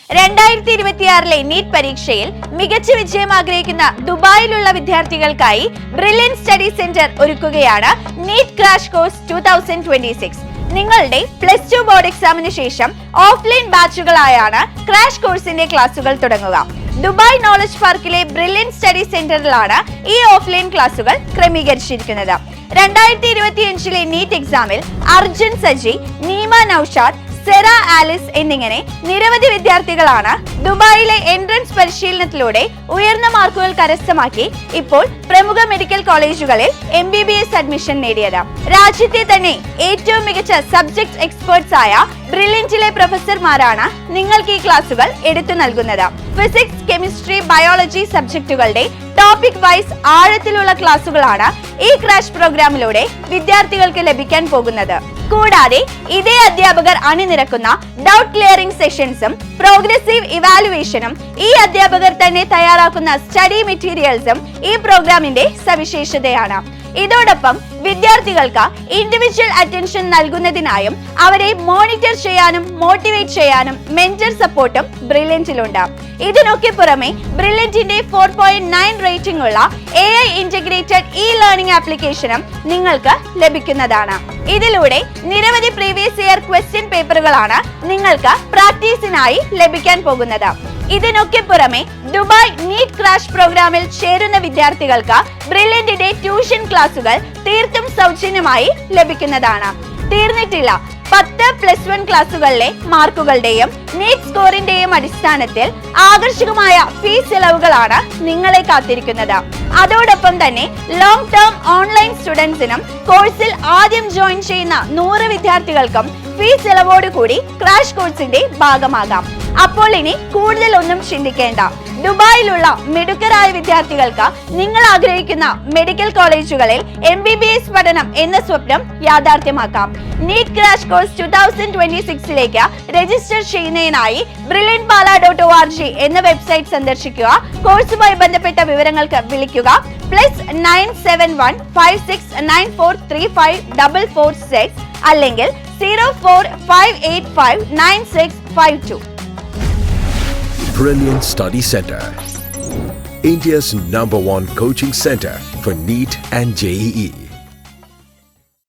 2026 NEET പരീക്ഷയിൽ മികച്ച വിജയം ആഗ്രഹിക്കുന്ന ദുബായിലുള്ള വിദ്യാർത്ഥികൾക്കായി ബ്രില്യൻറ്റ് സ്റ്റഡി സെന്റർ ഒരുക്കുകയാണ് നീറ്റ് ക്രാഷ് കോഴ്സ് 2026. നിങ്ങളുടെ +2 ബോർഡ് എക്സാമിന് ശേഷം ഓഫ്ലൈൻ ബാച്ചുകളായാണ് ക്രാഷ് കോഴ്സിന്റെ ക്ലാസുകൾ തുടങ്ങുക. ദുബായ് നോളജ് പാർക്കിലെ ബ്രില്യൻറ്റ് സ്റ്റഡി സെന്ററിലാണ് ഈ ഓഫ്ലൈൻ ക്ലാസുകൾ ക്രമീകരിച്ചിരിക്കുന്നത്. 2025 നീറ്റ് എക്സാമിൽ അർജുൻ സജി, നീമ നൌഷാദ്, സെറ ആലിസ് എന്നിങ്ങനെ നിരവധി വിദ്യാർത്ഥികളാണ് ദുബായിലെ എൻട്രൻസ് പരിശീലനത്തിലൂടെ ഉയർന്ന മാർക്കുകൾ കരസ്ഥമാക്കി ഇപ്പോൾ പ്രമുഖ മെഡിക്കൽ കോളേജുകളിൽ MBBS അഡ്മിഷൻ നേടിയത്. രാജ്യത്തെ തന്നെ ഏറ്റവും മികച്ച സബ്ജക്ട് എക്സ്പേർട്സ് ആയ ബ്രില്യന്റിലെ പ്രൊഫസർമാരാണ് നിങ്ങൾക്ക് ഈ ക്ലാസുകൾ എടുത്തു നൽകുന്നത്. ഫിസിക്സ്, കെമിസ്ട്രി, ബയോളജി സബ്ജക്റ്റുകളുടെ ടോപ്പിക് വൈസ് ആഴത്തിലുള്ള ക്ലാസുകളാണ് ഈ ക്രാഷ് പ്രോഗ്രാമിലൂടെ വിദ്യാർത്ഥികൾക്ക് ലഭിക്കാൻ പോകുന്നത്. കൂടാതെ ഇതേ അധ്യാപകർ അണിനിരക്കുന്ന ഡൗട്ട് ക്ലിയറിംഗ് സെഷൻസും പ്രോഗ്രസീവ് ഇവാലുവേഷനും ഈ അധ്യാപകർ തന്നെ തയ്യാറാക്കുന്ന സ്റ്റഡി മെറ്റീരിയൽസും ഈ പ്രോഗ്രാമിന്റെ സവിശേഷതയാണ്. ഇതോടൊപ്പം വിദ്യാർത്ഥികൾക്ക് ഇൻഡിവിജ്വൽ അറ്റൻഷൻ നൽകുന്നതിനായും അവരെ മോണിറ്റർ ചെയ്യാനും മോട്ടിവേറ്റ് ചെയ്യാനും മെന്റർ സപ്പോർട്ടും ബ്രില്യന്റിലുണ്ട്. ഇതിനൊക്കെ പുറമെ ബ്രില്യന്റിന്റെ 4.9 റേറ്റിംഗ് ഉള്ള AI ഇന്റഗ്രേറ്റഡ് ലേണിംഗ് ആപ്ലിക്കേഷനും നിങ്ങൾക്ക് ലഭിക്കുന്നതാണ്. ഇതിലൂടെ നിരവധി പ്രീവിയസ് ഇയർ ക്വസ്റ്റ്യൻ പേപ്പറുകളാണ് നിങ്ങൾക്ക് പ്രാക്ടീസിനായി ലഭിക്കാൻ പോകുന്നത്. ഇതിനൊക്കെ പുറമെ ദുബായ് നീറ്റ് ക്രാഷ് പ്രോഗ്രാമിൽ ചേരുന്ന വിദ്യാർത്ഥികൾക്ക് ബ്രില്യന്റിന്റെ ട്യൂഷൻ ക്ലാസുകൾ തീർത്തും സൗജന്യമായി ലഭിക്കുന്നതാണ്. തീർന്നിട്ടില്ല, 10+1 ക്ലാസുകളിലെ മാർക്കുകളുടെയും നീറ്റ് സ്കോറിന്റെയും അടിസ്ഥാനത്തിൽ ആകർഷകമായ ഫീസ് ഇളവുകളാണ് നിങ്ങളെ കാത്തിരിക്കുന്നത്. അതോടൊപ്പം തന്നെ ലോങ് ടേം ഓൺലൈൻ സ്റ്റുഡൻസിനും കോഴ്സിൽ ആദ്യം ജോയിൻ ചെയ്യുന്ന 100 വിദ്യാർത്ഥികൾക്കും ഫീസ് ഇളവോട് കൂടി ക്രാഷ് കോഴ്സിന്റെ ഭാഗമാകാം. അപ്പോൾ ഇനി കൂടുതൽ ഒന്നും ചിന്തിക്കേണ്ട. ദുബായിലുള്ള മിടുക്കരായ വിദ്യാർത്ഥികൾക്ക് നിങ്ങൾ ആഗ്രഹിക്കുന്ന മെഡിക്കൽ കോളേജുകളിൽ MBBS പഠനം എന്ന സ്വപ്നം യാഥാർത്ഥ്യമാക്കാം. നീറ്റ് ക്രാഷ് കോഴ്സ് 2026ലേക്ക് രജിസ്റ്റർ ചെയ്യുന്നതിനായി brilliantpala.org എന്ന വെബ്സൈറ്റ് സന്ദർശിക്കുക. കോഴ്സുമായി ബന്ധപ്പെട്ട വിവരങ്ങൾക്ക് വിളിക്കുക +971 5694354446 അല്ലെങ്കിൽ 045859652. Brilliant Study Center, India's #1 coaching center for NEET and JEE.